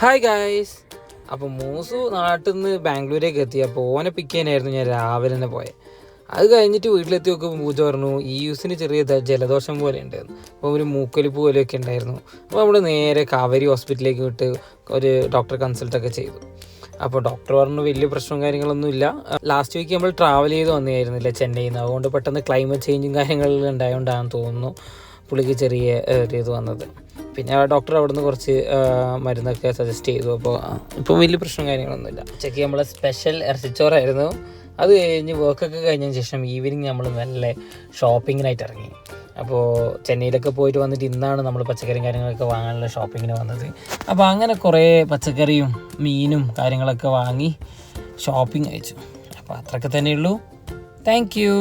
Hi guys. അപ്പോൾ മൂസു നാട്ടിൽ നിന്ന് ബാംഗ്ലൂരേക്ക് എത്തി. അപ്പോൾ ഓനെ പിക്ക് ചെയ്യാനായിരുന്നു ഞാൻ രാവിലെ തന്നെ പോയത്. അത് കഴിഞ്ഞിട്ട് വീട്ടിലെത്തി നോക്കുമ്പോൾ പൂജ പറഞ്ഞു ഈ യൂസിന് ചെറിയ ജലദോഷം പോലെ ഉണ്ടായിരുന്നു. അപ്പോൾ ഒരു മൂക്കൊലിപ്പ് പോലെയൊക്കെ ഉണ്ടായിരുന്നു. അപ്പോൾ നമ്മൾ നേരെ കാവേരി ഹോസ്പിറ്റലിലേക്ക് വിട്ട് ഒരു ഡോക്ടറെ കൺസൾട്ടൊക്കെ ചെയ്തു. അപ്പോൾ ഡോക്ടർ പറഞ്ഞു വലിയ പ്രശ്നവും കാര്യങ്ങളൊന്നും ഇല്ല. ലാസ്റ്റ് വീക്ക് നമ്മൾ ട്രാവൽ ചെയ്ത് വന്നതായിരുന്നില്ല ചെന്നൈയിൽ നിന്ന്. അതുകൊണ്ട് പെട്ടെന്ന് ക്ലൈമറ്റ് ചേഞ്ചും കാര്യങ്ങളെല്ലാം ഉണ്ടായതുകൊണ്ടാണെന്ന് തോന്നുന്നു പുള്ളിക്ക് ചെറിയ ഒരു ഇത് വന്നത്. പിന്നെ ഡോക്ടർ അവിടെ നിന്ന് കുറച്ച് മരുന്നൊക്കെ സജസ്റ്റ് ചെയ്തു. അപ്പോൾ ഇപ്പം വലിയ പ്രശ്നവും കാര്യങ്ങളൊന്നുമില്ല. ഉച്ചയ്ക്ക് നമ്മൾ സ്പെഷ്യൽ ഇറച്ചിച്ചോറായിരുന്നു. അത് കഴിഞ്ഞ് വർക്കൊക്കെ കഴിഞ്ഞതിന് ശേഷം ഈവനിങ് നമ്മൾ നല്ല ഷോപ്പിങ്ങിനായിട്ട് ഇറങ്ങി. അപ്പോൾ ചെന്നൈയിലൊക്കെ പോയിട്ട് വന്നിട്ട് ഇന്നാണ് നമ്മൾ പച്ചക്കറിയും കാര്യങ്ങളൊക്കെ വാങ്ങാനുള്ള ഷോപ്പിങ്ങിന് വന്നത്. അപ്പോൾ അങ്ങനെ കുറേ പച്ചക്കറിയും മീനും കാര്യങ്ങളൊക്കെ വാങ്ങി ഷോപ്പിംഗ് കഴിച്ചു. അപ്പോൾ അത്രയൊക്കെ തന്നെയുള്ളൂ. Thank U.